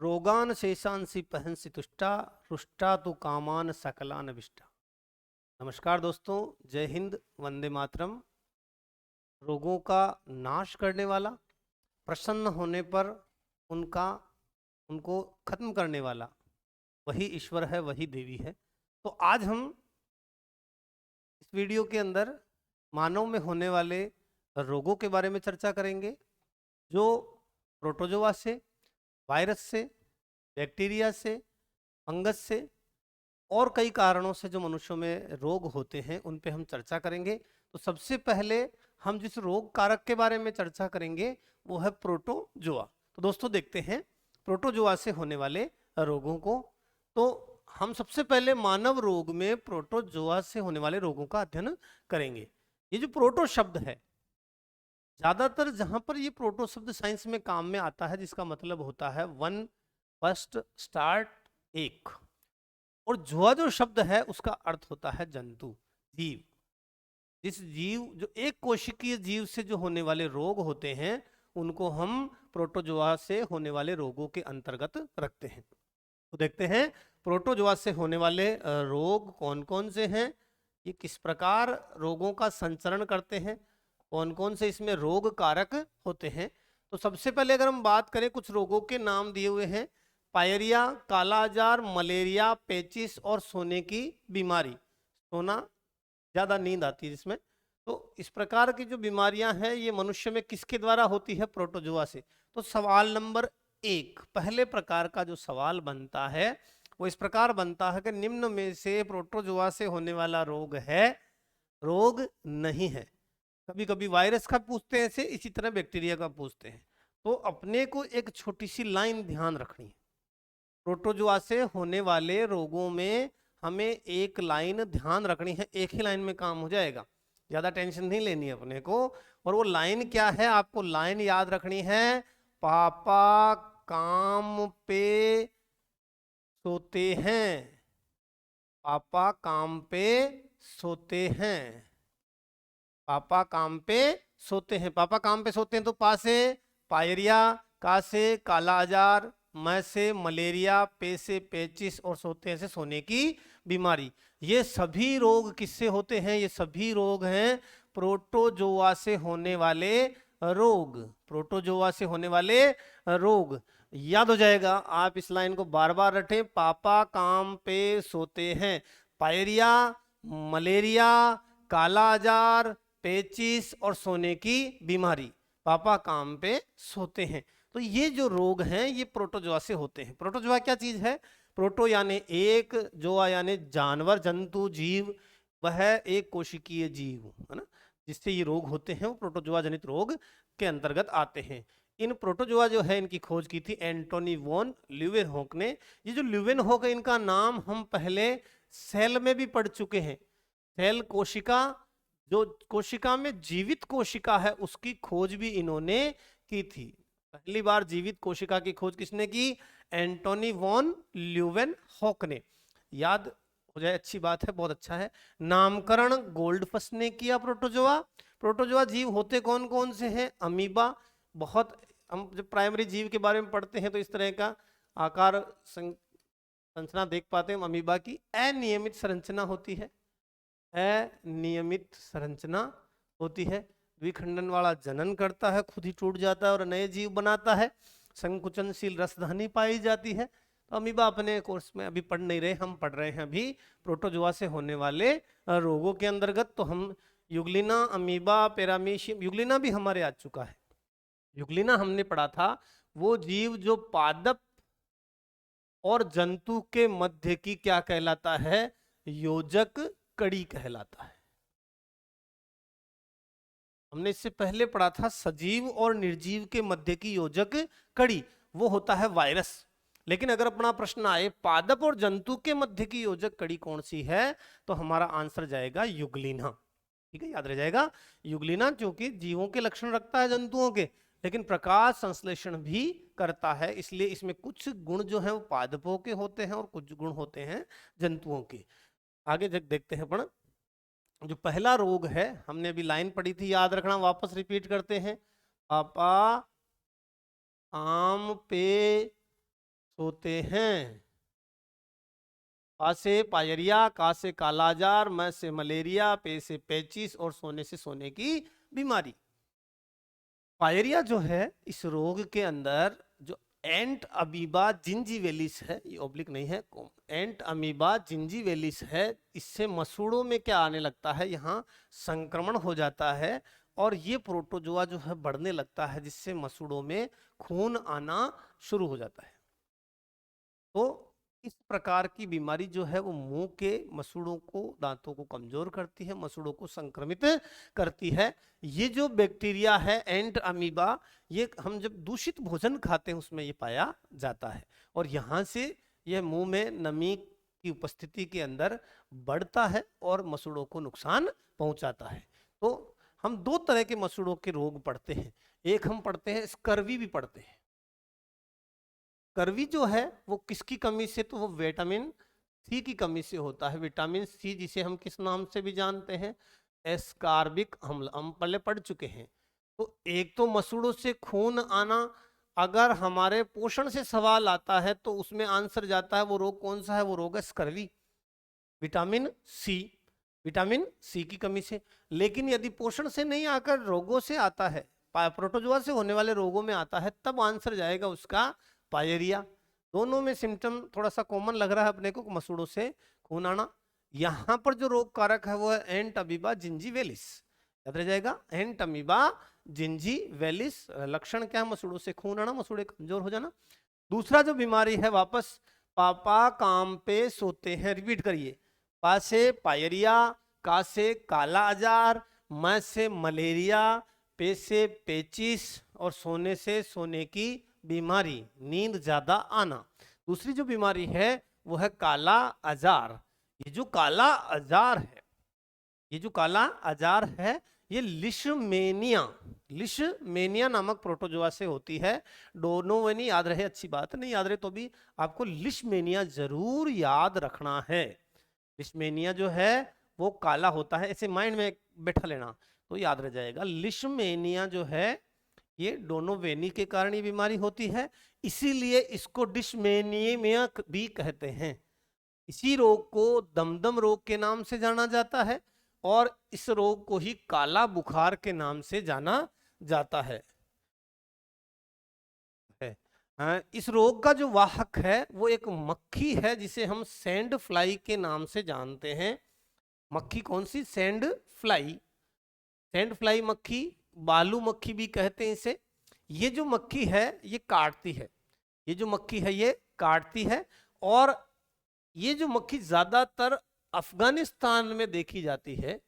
रोगान शेषांसि पहंसि तुष्टा रुष्टा तो कामान सकलान विष्टा। नमस्कार दोस्तों, जय हिंद, वंदे मातरम। रोगों का नाश करने वाला, प्रसन्न होने पर उनका उनको खत्म करने वाला वही ईश्वर है, वही देवी है। तो आज हम इस वीडियो के अंदर मानव में होने वाले रोगों के बारे में चर्चा करेंगे, जो प्रोटोजोआ से, वायरस से, बैक्टीरिया से, फंगस से और कई कारणों से जो मनुष्यों में रोग होते हैं उन पे हम चर्चा करेंगे। तो सबसे पहले हम जिस रोग कारक के बारे में चर्चा करेंगे वो है प्रोटोजोआ। तो दोस्तों देखते हैं प्रोटोजोआ से होने वाले रोगों को। तो हम सबसे पहले मानव रोग में प्रोटोजोआ से होने वाले रोगों का अध्ययन करेंगे। ये जो प्रोटो शब्द है, ज्यादातर जहां पर ये प्रोटो शब्द साइंस में काम में आता है, जिसका मतलब होता है वन, फर्स्ट, स्टार्ट, एक। और जोआ जो शब्द है उसका अर्थ होता है जंतु, जीव। जिस जीव जो एक कोशिकीय जीव से जो होने वाले रोग होते हैं उनको हम प्रोटोजोआ से होने वाले रोगों के अंतर्गत रखते हैं। तो देखते हैं प्रोटोजोआ से होने वाले रोग कौन कौन से हैं, ये किस प्रकार रोगों का संचरण करते हैं, कौन कौन से इसमें रोग कारक होते हैं। तो सबसे पहले अगर हम बात करें, कुछ रोगों के नाम दिए हुए हैं। पायरिया, कालाजार, मलेरिया, पेचिस और सोने की बीमारी। सोना, ज्यादा नींद आती है जिसमें। तो इस प्रकार की जो बीमारियां हैं ये मनुष्य में किसके द्वारा होती है? प्रोटोजोआ से। तो सवाल नंबर एक, पहले प्रकार का जो सवाल बनता है वो इस प्रकार बनता है कि निम्न में से प्रोटोजोआ से होने वाला रोग है? रोग नहीं है। कभी कभी वायरस का पूछते हैं, से इसी तरह बैक्टीरिया का पूछते हैं। तो अपने को एक छोटी सी लाइन ध्यान रखनी है। प्रोटोजोआ से होने वाले रोगों में हमें एक लाइन ध्यान रखनी है, एक ही लाइन में काम हो जाएगा, ज्यादा टेंशन नहीं लेनी है अपने को। और वो लाइन क्या है? आपको लाइन याद रखनी है। पापा काम पे सोते हैं। पापा काम पे सोते हैं। पापा काम पे सोते हैं। पापा काम पे सोते हैं तो पा से पायरिया, का से काला आजार, मैं से मलेरिया, पे से पेचिस और सोते हैं से सोने की बीमारी। ये सभी रोग किससे होते हैं? ये सभी रोग हैं प्रोटोजोआ से होने वाले रोग। प्रोटोजोआ से होने वाले रोग याद हो जाएगा। आप इस लाइन को बार बार रटें। पापा काम पे सोते हैं। पायरिया, मलेरिया, काला आजार, पेचिस और सोने की बीमारी, पापा काम पे सोते हैं। तो ये जो रोग हैं ये प्रोटोजोआ से होते हैं। प्रोटोजोआ क्या चीज है? प्रोटो यानी एक, जोआ यानी जानवर, जंतु, जीव। वह एक कोशिकीय जीव है ना, जिससे ये रोग होते हैं वो प्रोटोजोआ जनित रोग के अंतर्गत आते हैं। इन प्रोटोजोआ जो है इनकी खोज की थी एंटोनी वॉन ल्यूवेनहॉक ने। ये जो ल्यूवेनहॉक है इनका नाम हम पहले सेल में भी पढ़ चुके हैं। सेल कोशिका, जो कोशिका में जीवित कोशिका है उसकी खोज भी इन्होंने की थी। पहली बार जीवित कोशिका की खोज किसने की? एंटोनी वॉन ल्यूवेनहॉक ने। याद हो जाए अच्छी बात है, बहुत अच्छा है। नामकरण गोल्डफस ने किया प्रोटोजोआ। प्रोटोजोआ जीव होते कौन कौन से हैं? अमीबा, बहुत, हम जब प्राइमरी जीव के बारे में पढ़ते हैं तो इस तरह का आकार संरचना देख पाते हैं। अमीबा की अनियमित संरचना होती है, अनियमित संरचना होती है। द्विखंडन वाला जनन करता है, खुद ही टूट जाता है और नए जीव बनाता है। संकुचनशील रसधानी पाई जाती है। तो अमीबा अपने कोर्स में अभी पढ़ नहीं रहे, हम पढ़ रहे हैं अभी प्रोटोजोआ से होने वाले रोगों के अंतर्गत। तो हम यूग्लिना, अमीबा, पैरामीशियम, यूग्लिना भी हमारे आ चुका है। यूग्लिना हमने पढ़ा था, वो जीव जो पादप और जंतु के मध्य की क्या कहलाता है? योजक कड़ी कहलाता है। हमने इससे पहले पढ़ा था सजीव और निर्जीव के मध्य की योजक कड़ी, वो होता है वायरस। लेकिन अगर अपना प्रश्न आए पादप और जंतु के मध्य की योजक कड़ी कौन सी है, तो हमारा आंसर जाएगा यूग्लिना। ठीक है, याद रह जाएगा यूग्लिना, क्योंकि जीवों के लक्षण रखता है जंतुओं के, लेकिन प्रकाश संश्लेषण भी करता है। इसलिए इसमें कुछ गुण जो है वो पादपों के होते हैं और कुछ गुण होते हैं जंतुओं के। आगे देखते हैं अपन। जो पहला रोग है, हमने अभी लाइन पढ़ी थी, याद रखना, वापस रिपीट करते हैं। पापा आम पे सोते हैं। पा से पायरिया, का से कालाजार, म से मलेरिया, पे से पेचिस और सोने से सोने की बीमारी। पायरिया जो है, इस रोग के अंदर जो एंट अमीबा जिंजीवेलिस है, ये ओब्लिक नहीं है, एंट अमीबा जिंजीवेलिस है, इससे मसूड़ों में क्या आने लगता है, यहाँ संक्रमण हो जाता है और ये प्रोटोजोआ जो है बढ़ने लगता है, जिससे मसूड़ों में खून आना शुरू हो जाता है। तो इस प्रकार की बीमारी जो है वो मुंह के मसूड़ों को, दांतों को कमजोर करती है, मसूड़ों को संक्रमित करती है। ये जो बैक्टीरिया है एंट अमीबा, ये हम जब दूषित भोजन खाते हैं उसमें ये पाया जाता है और यहाँ से यह मुंह में नमी की उपस्थिति के अंदर बढ़ता है और मसूड़ों को नुकसान पहुंचाता है। तो हम दो तरह के मसूड़ों के रोग पढ़ते हैं, एक हम पढ़ते हैं स्कर्वी भी पढ़ते हैं। स्कर्वी जो है वो किसकी कमी से, तो वो विटामिन सी की कमी से होता है। विटामिन सी जिसे हम किस नाम से भी जानते हैं, एस्कार्बिक अम्ल, हम पहले पढ़ चुके हैं। तो एक तो मसूड़ों से खून आना, अगर हमारे पोषण से सवाल आता है तो उसमें आंसर जाता है वो रोग कौन सा है, वो रोग है scurvy, vitamin C, vitamin C की कमी से। लेकिन यदि पोषण से नहीं आकर रोगों से आता है, प्रोटोजोआ से होने वाले रोगों में आता है, तब आंसर जाएगा उसका पायरिया। दोनों में सिम्टम थोड़ा सा कॉमन लग रहा है अपने को, मसूड़ों से खून आना। यहाँ पर जो रोग कारक है वो है एंट अमीबा जिंजीवेलिस, याद रह जाएगा, एंट अमीबा जिंजीवेलिस। लक्षण क्या है, मसूड़ों से खून आना, मसूड़े कमजोर हो जाना। दूसरा जो बीमारी है, वापस पापा काम पे सोते हैं, रिपीट करिए, पा से पायरिया, का से काला आजार, म से मलेरिया, पे से पेचिस और सोने से सोने की बीमारी, नींद ज्यादा आना। दूसरी जो बीमारी है वो है काला आजार। ये जो काला आजार है, ये जो काला आजार है, ये लिशमेनिया, लिशमेनिया नामक प्रोटोजोआ से होती है। डोनोवेनी याद रहे, अच्छी बात, नहीं याद रहे तो भी आपको लिशमेनिया जरूर याद रखना है। लिशमेनिया जो है वो काला होता है, ऐसे माइंड में बैठा लेना तो याद रह जाएगा। लिशमेनिया जो है ये डोनोवेनी के कारण ये बीमारी होती है, इसीलिए इसको डिशमेनिया भी कहते हैं। इसी रोग को दमदम रोग के नाम से जाना जाता है और इस रोग को ही काला बुखार के नाम से जाना जाता है। इस रोग का जो वाहक है वो एक मक्खी है, जिसे हम सैंड फ्लाई के नाम से जानते हैं। मक्खी कौन सी, सैंड फ्लाई, सैंड फ्लाई मक्खी, बालू मक्खी भी कहते हैं इसे। ये जो मक्खी है ये काटती है, ये जो मक्खी है ये काटती है, और ये जो मक्खी ज्यादातर अफगानिस्तान में देखी जाती है,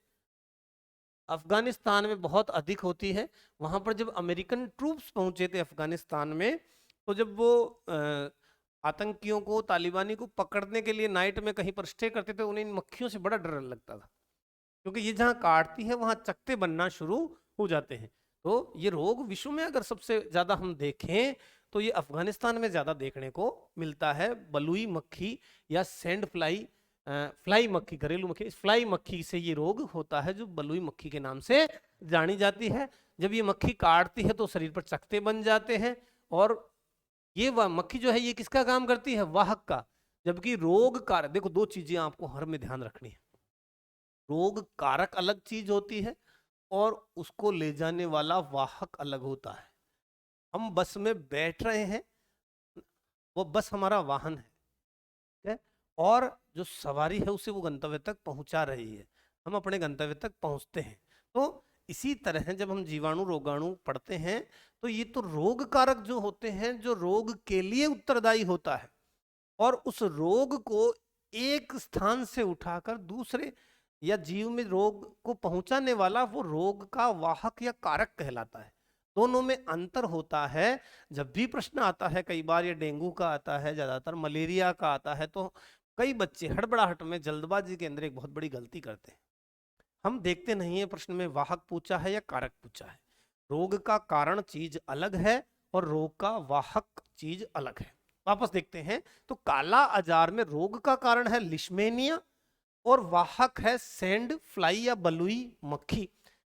अफगानिस्तान में बहुत अधिक होती है। वहां पर जब अमेरिकन ट्रूप्स पहुंचे थे अफगानिस्तान में, तो जब वो आतंकियों को, तालिबानी को पकड़ने के लिए नाइट में कहीं पर स्टे करते थे, उन्हें इन मक्खियों से बड़ा डर लगता था, क्योंकि ये जहाँ काटती है वहां चकते बनना शुरू हो जाते हैं। तो ये रोग विश्व में अगर सबसे ज्यादा हम देखें तो ये अफगानिस्तान में ज्यादा देखने को मिलता है। बलुई मक्खी या सैंड फ्लाई, फ्लाई मक्खी, घरेलू मक्खी, इस फ्लाई मक्खी से ये रोग होता है, जो बलुई मक्खी के नाम से जानी जाती है। जब ये मक्खी काटती है तो शरीर पर चकते बन जाते हैं, और ये मक्खी जो है ये किसका काम करती है, वाहक का। जबकि रोग कारक, देखो दो चीजें आपको हर में ध्यान रखनी है, रोग कारक अलग चीज होती है और उसको ले जाने वाला वाहक अलग होता है। हम बस में बैठ रहे हैं, वो बस हमारा वाहन है, ठीक है, और जो सवारी है उसे वो गंतव्य तक पहुंचा रही है, हम अपने गंतव्य तक पहुंचते हैं। तो इसी तरह जब हम जीवाणु रोगाणु पढ़ते हैं तो ये तो रोग कारक जो होते हैं, जो रोग के लिए उत्तरदायी होता है, और उस रोग को एक स्थान से उठाकर दूसरे या जीव में रोग को पहुंचाने वाला वो रोग का वाहक या कारक कहलाता है। दोनों में अंतर होता है। जब भी प्रश्न आता है, कई बार ये डेंगू का आता है, ज्यादातर मलेरिया का आता है, तो कई बच्चे हड़बड़ाहट में, जल्दबाजी के अंदर एक बहुत बड़ी गलती करते हैं। हम देखते नहीं है प्रश्न में वाहक पूछा है या कारक पूछा है। रोग का कारण चीज अलग है और रोग का वाहक चीज अलग है। वापस देखते हैं तो काला आजार में रोग का कारण है लिशमेनिया और वाहक है सैंड फ्लाई या बलुई मक्खी।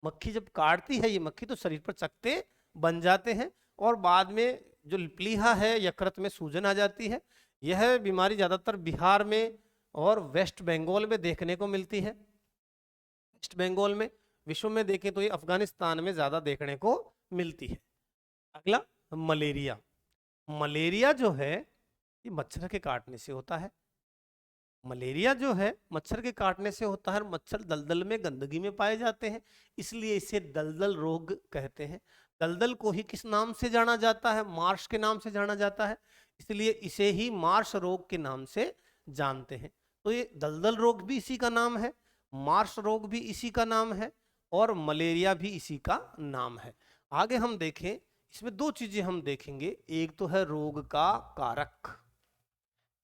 मक्खी जब काटती है ये मक्खी तो शरीर पर चकते बन जाते हैं और बाद में जो प्लीहा है, यकृत में सूजन आ जाती है। यह बीमारी ज्यादातर बिहार में और वेस्ट बंगाल में देखने को मिलती है। वेस्ट बंगाल में, विश्व में देखें तो ये अफगानिस्तान में ज्यादा देखने को मिलती है। अगला मलेरिया। मलेरिया जो है ये मच्छर के काटने से होता है। मलेरिया जो है मच्छर के काटने से होता है। मच्छर दलदल में, गंदगी में पाए जाते हैं, इसलिए इसे दलदल रोग कहते हैं। दलदल को ही किस नाम से जाना जाता है? मार्श के नाम से जाना जाता है, इसलिए इसे ही मार्श रोग के नाम से जानते हैं। तो ये दलदल रोग भी इसी का नाम है, मार्श रोग भी इसी का नाम है, और मलेरिया भी इसी का नाम है। आगे हम देखें, इसमें दो चीजें हम देखेंगे, एक तो है रोग का कारक,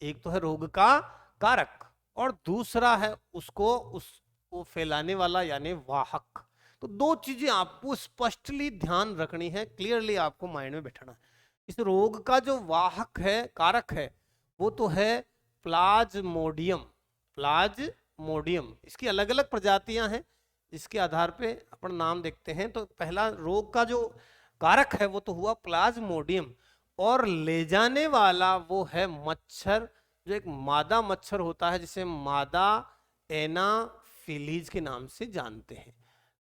एक तो है रोग का कारक, और दूसरा है उसको फैलाने वाला यानी वाहक। तो दो चीजें आपको स्पष्टली ध्यान रखनी है, क्लियरली आपको माइंड में बैठाना है। इस रोग का जो वाहक है, कारक है, वो तो है प्लाज्मोडियम। प्लाज्मोडियम, इसकी अलग अलग प्रजातियां हैं, जिसके आधार पे अपन नाम देखते हैं। तो पहला रोग का जो कारक है वो तो हुआ प्लाज्मोडियम, और ले जाने वाला वो है मच्छर, जो एक मादा मच्छर होता है जिसे मादा एनाफिलीज के नाम से जानते हैं।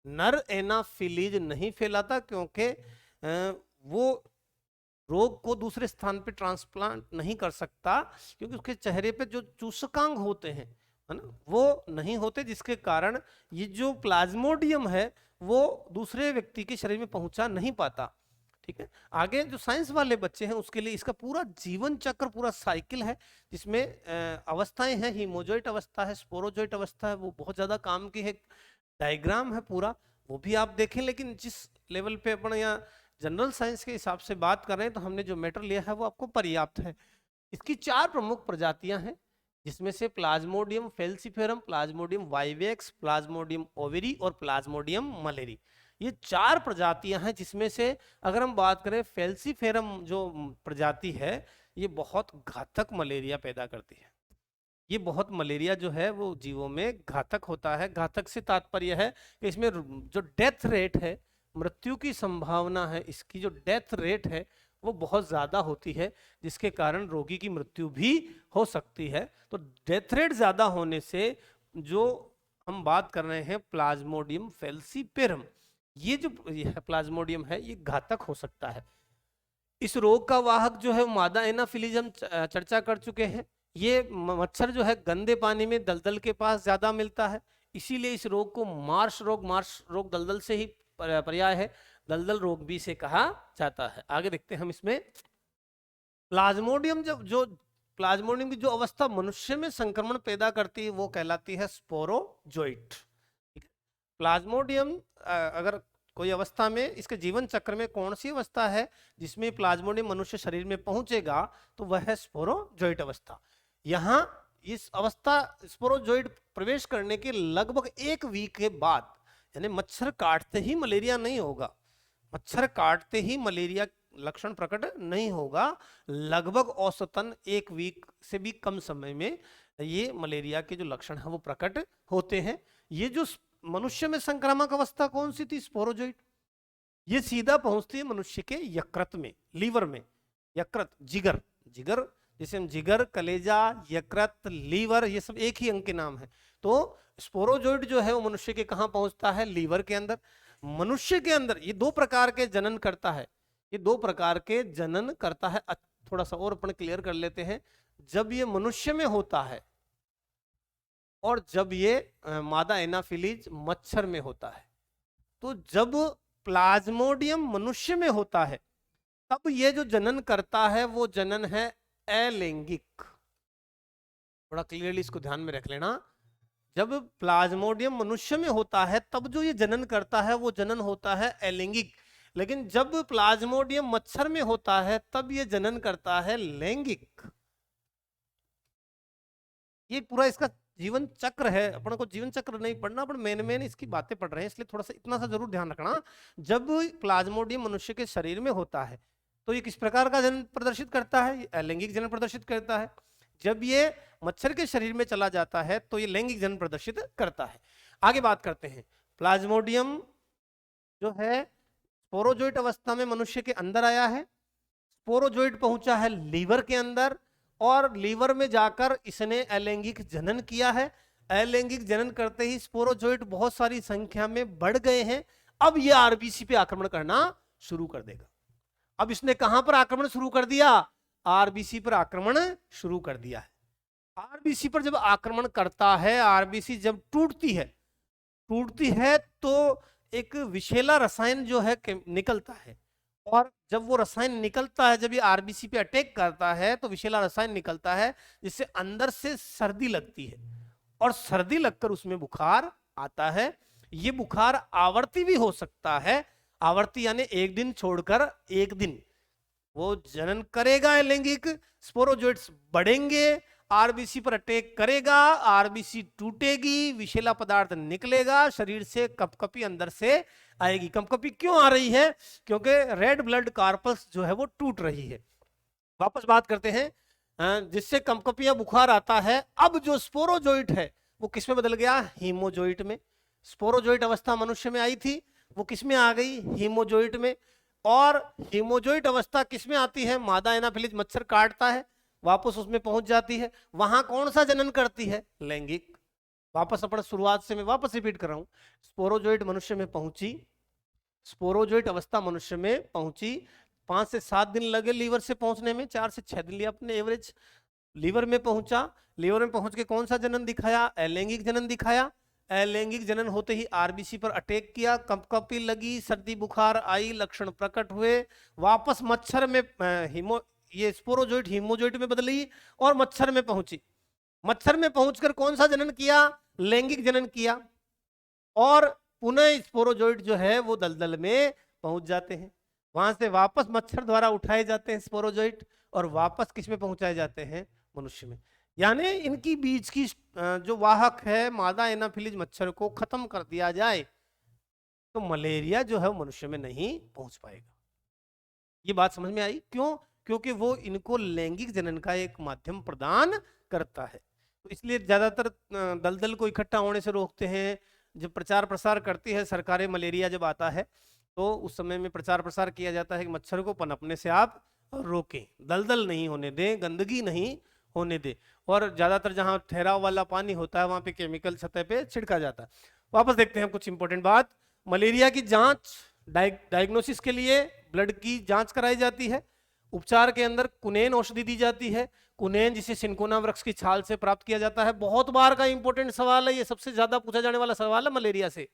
नर एनाफिलीज नहीं फैलाता, क्योंकि वो रोग को दूसरे स्थान पे ट्रांसप्लांट नहीं कर सकता, क्योंकि उसके चेहरे पे जो चूसकांग होते हैं, है ना, वो नहीं होते, जिसके कारण ये जो प्लाज्मोडियम है वो दूसरे व्यक्ति के शरीर में पहुंचा नहीं पाता। ठीक है, आगे जो साइंस वाले बच्चे हैं उसके लिए इसका पूरा जीवन चक्र, पूरा साइकिल है, जिसमें अवस्थाएं हैं, हीमोजॉइट अवस्था है, स्पोरोजॉइट अवस्था है, वो बहुत ज्यादा काम की है, डायग्राम है पूरा, वो भी आप देखें। लेकिन जिस लेवल पे अपन यहाँ जनरल साइंस के हिसाब से बात कर रहे हैं, तो हमने जो मैटर लिया है वो आपको पर्याप्त है। इसकी 4 प्रमुख प्रजातियां हैं, जिसमें से Plasmodium falciparum, Plasmodium vivax, Plasmodium ovale और प्लाज्मोडियम मलेरी। ये 4 प्रजातियां हैं, जिसमें से अगर हम बात करें फेल्सीफेरम जो प्रजाति है, ये बहुत घातक मलेरिया पैदा करती है। ये बहुत मलेरिया जो है वो जीवों में घातक होता है। घातक से तात्पर्य है कि इसमें जो डेथ रेट है, मृत्यु की संभावना है, इसकी जो डेथ रेट है वो बहुत ज्यादा होती है, जिसके कारण रोगी की मृत्यु भी हो सकती है। तो डेथ रेट ज्यादा होने से जो हम बात कर रहे हैं प्लाज्मोडियम फेल्सीपेरम, ये जो प्लाज्मोडियम है ये घातक हो सकता है। इस रोग का वाहक जो है मादा एनाफिलीज हम चर्चा कर चुके हैं। ये मच्छर जो है गंदे पानी में, दलदल के पास ज्यादा मिलता है, इसीलिए इस रोग को मार्श रोग दलदल से ही पर्याय है, दलदल रोग भी से कहा जाता है। आगे देखते हैं हम इसमें प्लाज्मोडियम, जो प्लाज्मोडियम की जो अवस्था मनुष्य में संक्रमण पैदा करती है वो कहलाती है स्पोरोजोइट। प्लाज्मोडियम अगर कोई अवस्था में, इसके जीवन चक्र में कौन सी अवस्था है जिसमें प्लाज्मोडियम मनुष्य शरीर में पहुंचेगा, तो वह है स्पोरोजोइट अवस्था। यहाँ इस अवस्था स्पोरोजोइट प्रवेश करने के लगभग 1 वीक के बाद, यानी मच्छर काटते ही मलेरिया नहीं होगा, मच्छर काटते ही मलेरिया लक्षण प्रकट नहीं होगा, लगभग औसतन 1 वीक से भी कम समय में ये मलेरिया के जो लक्षण है वो प्रकट होते हैं। ये जो मनुष्य में संक्रामक अवस्था कौन सी थी? स्पोरोजोइट। ये सीधा पहुंचती है मनुष्य के यकृत में, लीवर में। यकृत, जिगर, जिगर जैसे हम जिगर, कलेजा, यकृत, लीवर, ये सब एक ही अंग के नाम है। तो स्पोरोजोइट जो है वो मनुष्य के कहां पहुंचता है? लीवर के अंदर। मनुष्य के अंदर ये 2 प्रकार के जनन करता है, ये 2 प्रकार के जनन करता है। थोड़ा सा और अपन क्लियर कर लेते हैं। जब ये मनुष्य में होता है और जब ये मादा एनाफिलीज मच्छर में होता है। तो जब प्लाज्मोडियम मनुष्य में होता है तब ये जो जनन करता है वो जनन है अलैंगिक। थोड़ा क्लियरली इसको ध्यान में रख लेना। जब प्लाज्मोडियम मनुष्य में होता है तब जो ये जनन करता है वो जनन होता है अलैंगिक, लेकिन जब प्लाज्मोडियम मच्छर में होता है तब ये जनन करता है लैंगिक। ये पूरा इसका जीवन चक्र है। अपन को जीवन चक्र नहीं पढ़ना, अपन मेन इसकी बातें पढ़ रहे हैं, इसलिए थोड़ा सा इतना सा जरूर ध्यान रखना। जब प्लाज्मोडियम मनुष्य के शरीर में होता है तो ये किस प्रकार का जनन प्रदर्शित करता है? लैंगिक जनन प्रदर्शित करता है। जब ये मच्छर के शरीर में चला जाता है तो ये लैंगिक जनन प्रदर्शित करता है। आगे बात करते हैं। प्लाज्मोडियम जो है स्पोरोजोइट अवस्था में मनुष्य के अंदर आया है। स्पोरोजोइट पहुंचा है लीवर के अंदर और लीवर में जाकर इसने अलैंगिक जनन किया है। अलैंगिक जनन करते ही स्पोरोजोइट बहुत सारी संख्या में बढ़ गए हैं। अब ये आरबीसी पे आक्रमण करना शुरू कर देगा। अब इसने कहां पर आक्रमण शुरू कर दिया? आरबीसी पर आक्रमण शुरू कर दिया है। आरबीसी पर जब आक्रमण करता है, आरबीसी जब टूटती है तो एक विषैला रसायन जो है निकलता है, और जब वो रसायन निकलता है, जब ये आरबीसी पे अटैक करता है तो विषैला रसायन निकलता है जिससे अंदर से सर्दी लगती है, और सर्दी लगकर उसमें बुखार आता है। ये बुखार आवर्ती भी हो सकता है। आवर्ती यानी एक दिन छोड़कर एक दिन वो जनन करेगा लैंगिक, स्पोरोजोइट्स बढ़ेंगे, आरबीसी पर अटैक करेगा, आरबीसी टूटेगी, विषैला पदार्थ निकलेगा, शरीर से कपकपी अंदर से आएगी। कपकपी क्यों आ रही है? क्योंकि रेड ब्लड कार्पस जो है वो टूट रही है। वापस बात करते हैं, जिससे कपकपी या बुखार आता है। अब जो स्पोरोजोइट है वो किस में बदल गया? हीमोजोइट में। स्पोरोजोइट अवस्था मनुष्य में आई थी, वो किस में आ गई? हीमोजोइट में। और हीमोजोइट अवस्था किस में आती है? मादा एनाफिलिस मच्छर काटता है, वापस उसमें पहुंच जाती है। वहां कौन सा जनन करती है? लैंगिक। वापस अपन शुरुआत से मैं वापस रिपीट कर रहा हूं। स्पोरोजोइट मनुष्य में पहुंची, स्पोरोजोइट अवस्था मनुष्य में पहुंची, 5 से 7 दिन लगे लीवर से पहुंचने में, 4 से 6 दिन लिया अपने एवरेज। लीवर में पहुंचा, लीवर में पहुंच के कौन सा जनन दिखाया? अलैंगिक जनन दिखाया। अलैंगिक जनन होते ही आरबीसी पर अटैक किया, कपकपी लगी, सर्दी बुखार आई, लक्षण प्रकट हुए। वापस मच्छर में ये स्पोरोजोइट हीमोजोइट में बदली और मच्छर में पहुंची। मच्छर में पहुंचकर कौन सा जनन किया? लैंगिक जनन किया। और पुनः स्पोरोजोइट जो है वो दलदल में पहुंच जाते हैं। वहां से वापस मच्छर द्वारा उठाए जाते हैं स्पोरोजोइट, और वापस किस में पहुंचाए जाते हैं? मनुष्य में। यानी इनकी बीच की जो वाहक है मादा एनाफिलिस मच्छर को खत्म कर दिया जाए तो मलेरिया जो है वो मनुष्य में नहीं पहुंच पाएगा। ये बात समझ में आई? क्यों? क्योंकि वो इनको लैंगिक जनन का एक माध्यम प्रदान करता है। तो इसलिए ज्यादातर दलदल को इकट्ठा होने से रोकते हैं। जब प्रचार प्रसार करती है सरकारें, मलेरिया जब आता है तो उस समय में प्रचार प्रसार किया जाता है कि मच्छर को पनपने से आप रोकें, दलदल नहीं होने दें, गंदगी नहीं होने दें। और ज्यादातर जहां ठहराव वाला पानी होता है वहां पे केमिकल सतह पे छिड़का जाता है। वापस देखते हैं कुछ इंपॉर्टेंट बात। मलेरिया की जांच डायग्नोसिस के लिए ब्लड की जांच कराई जाती है। उपचार के अंदर कुनेन औषधि दी जाती है। कुनेन जिसे सिनकोना वृक्ष की छाल से प्राप्त किया जाता है। बहुत बार का इंपॉर्टेंट सवाल है, ये सबसे ज्यादा पूछा जाने वाला सवाल है मलेरिया से।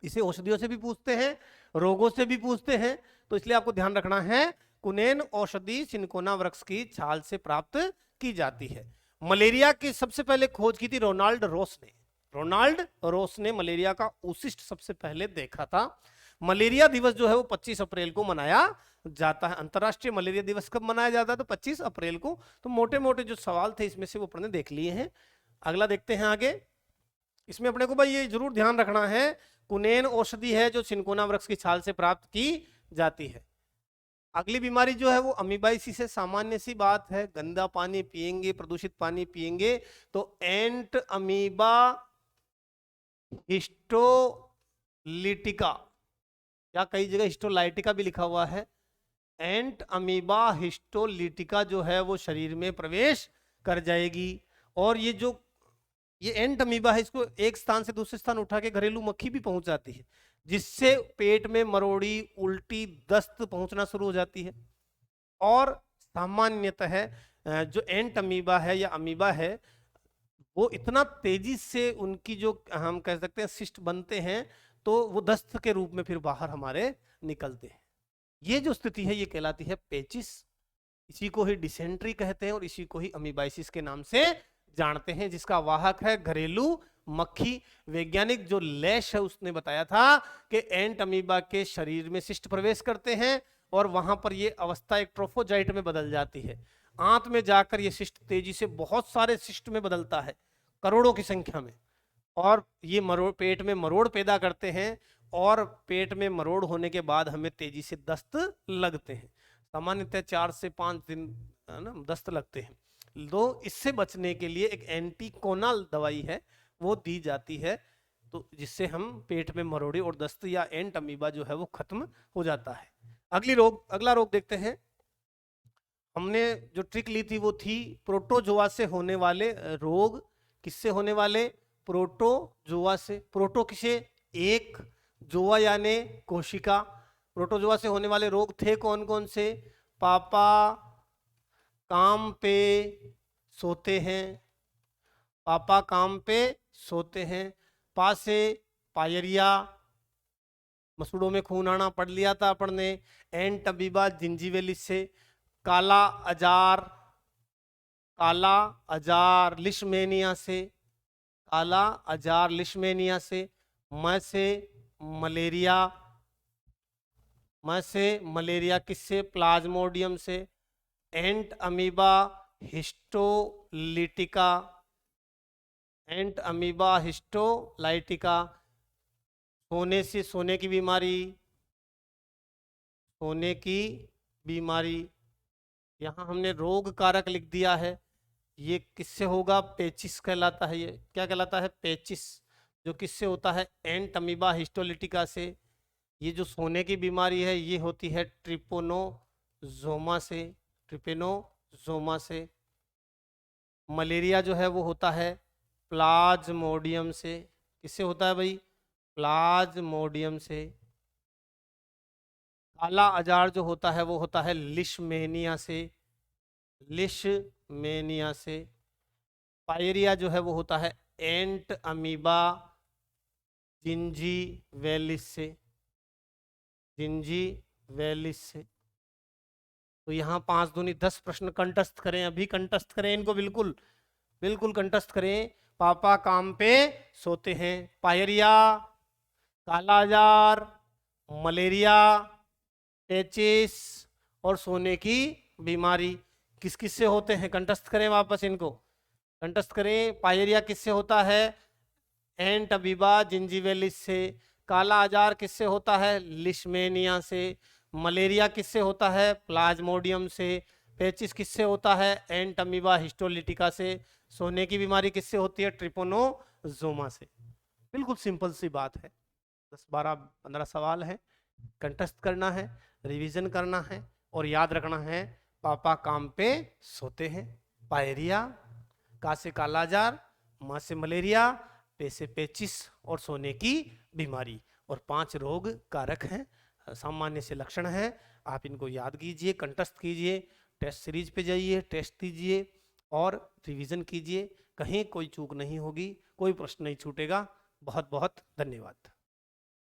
इसे औषधियों से भी पूछते हैं, रोगों से भी पूछते हैं, तो इसलिए आपको ध्यान रखना है कुनेन औषधि सिनकोना वृक्ष की छाल से प्राप्त की जाती है। मलेरिया की सबसे पहले खोज की थी रोनाल्ड रोस ने। रोनाल्ड रोस ने मलेरिया का उशिष्ट सबसे पहले देखा था। मलेरिया दिवस जो है वो 25 अप्रैल को मनाया जाता है। अंतरराष्ट्रीय मलेरिया दिवस कब मनाया जाता है? तो 25 अप्रैल को। तो मोटे मोटे जो सवाल थे इसमें से वो अपने देख लिए हैं। अगला देखते हैं आगे। इसमें अपने को भाई ये जरूर ध्यान रखना है, कुनेन औषधि है जो सिनकोना वृक्ष की छाल से प्राप्त की जाती है। अगली बीमारी जो है वो अमीबाइसिस है। सामान्य सी बात है, गंदा पानी पिएंगे, प्रदूषित पानी पिएंगे तो एंट अमीबा हिस्टोलिटिका, या कई जगह हिस्टोलाइटिका भी लिखा हुआ है, एंट अमीबा हिस्टोलिटिका जो है वो शरीर में प्रवेश कर जाएगी। और ये एंट अमीबा है, इसको एक स्थान से दूसरे स्थान उठा के घरेलू मक्खी भी पहुंच जाती है, जिससे पेट में मरोड़ी, उल्टी, दस्त पहुंचना शुरू हो जाती है। और सामान्यतः जो एंट अमीबा है या अमीबा है वो इतना तेजी से उनकी जो हम कह सकते हैं सिस्ट बनते हैं तो वो दस्त के रूप में फिर बाहर हमारे निकलते हैं। ये जो स्थिति है ये कहलाती है पेचिस। इसी को ही डिसेंट्री कहते हैं और इसी को ही अमीबाइसिस के नाम से जानते हैं, जिसका वाहक है घरेलू मक्खी। वैज्ञानिक जो लैश है उसने बताया था कि एंट अमीबा के शरीर में सिस्ट प्रवेश करते हैं और वहां पर ये अवस्था एक ट्रोफोजाइट में बदल जाती है। आंत में जाकर ये सिस्ट तेजी से बहुत सारे सिस्ट में बदलता है, करोड़ों की संख्या में, और ये पेट में मरोड़ पैदा करते हैं और पेट में मरोड़ होने के बाद हमें तेजी से दस्त लगते हैं। सामान्यतः 4 से 5 दिन ना दस्त लगते हैं। तो इससे बचने के लिए एक एंटीकोनल दवाई है वो दी जाती है, तो जिससे हम पेट में मरोड़ी और दस्त या एंट अमीबा जो है वो खत्म हो जाता है। अगला रोग देखते हैं, हमने जो ट्रिक ली थी वो थी प्रोटोजोआ से होने वाले रोग। किससे होने वाले? प्रोटोजोआ से। प्रोटो किसे? एक, जोआ यानी कोशिका। प्रोटोजोआ से होने वाले रोग थे कौन कौन से? पापा काम पे सोते हैं, पापा काम पे सोते हैं। पा से पायरिया, मसूड़ों में खून आना पढ़ लिया था अपन ने। एंट अमीबा जिंजीवेलिस से। काला अजार, काला अजार लिशमेनिया से, काला अजार लिशमेनिया से। म से मलेरिया, म से मलेरिया किससे? प्लाज्मोडियम से। एंट अमीबा हिस्टोलिटिका, एंट अमीबा हिस्टोलाइटिका। सोने से, सोने की बीमारी, सोने की बीमारी। यहाँ हमने रोग कारक लिख दिया है। ये किससे होगा? पेचिस कहलाता है। ये क्या कहलाता है? पेचिस, जो किससे होता है? एंट अमीबा हिस्टोलिटिका से। ये जो सोने की बीमारी है ये होती है ट्रिपोनोजोमा से, ट्रिपेनोजोमा से। मलेरिया जो है वो होता है प्लाज्मोडियम से। किससे होता है भाई? प्लाज्मोडियम से। काला अजार जो होता है वो होता है लिशमेनिया से, लिशमेनिया से। पायरिया जो है वो होता है एंट अमीबा जिंजीवेलिस से, जिंजीवेलिस से। तो यहाँ 5 दूनी 10 प्रश्न कंठस्थ करें, अभी कंठस्थ करें इनको, बिल्कुल बिल्कुल कंठस्थ करें। पापा काम पे सोते हैं, पायरिया, काला अजार, मलेरिया, पेचिस और सोने की बीमारी किस किस से होते हैं? कंठस्थ करें वापस इनको, कंठस्थ करें। पायरिया किससे होता है? एंट अमीबा जिंजीवेलिस से। काला अजार किससे होता है? लिशमेनिया से। मलेरिया किससे होता है? प्लाज्मोडियम से। पेचिस किससे होता है? एंट अमीबा हिस्टोलिटिका से। सोने की बीमारी किससे होती है? ट्रिपोनोजोमा से। बिल्कुल सिंपल सी बात है। 10 12 15 सवाल है, कंठस्थ करना है, रिवीजन करना है और याद रखना है। पापा काम पे सोते हैं, पायरिया, का से काला अजार, माँ से मलेरिया, पे से पेचिस और सोने की बीमारी। और 5 रोग कारक हैं, सामान्य से लक्षण हैं। आप इनको याद कीजिए, कंठस्थ कीजिए, टेस्ट सीरीज पे जाइए, टेस्ट दीजिए और रिवीजन कीजिए। कहीं कोई चूक नहीं होगी, कोई प्रश्न नहीं छूटेगा। बहुत बहुत धन्यवाद।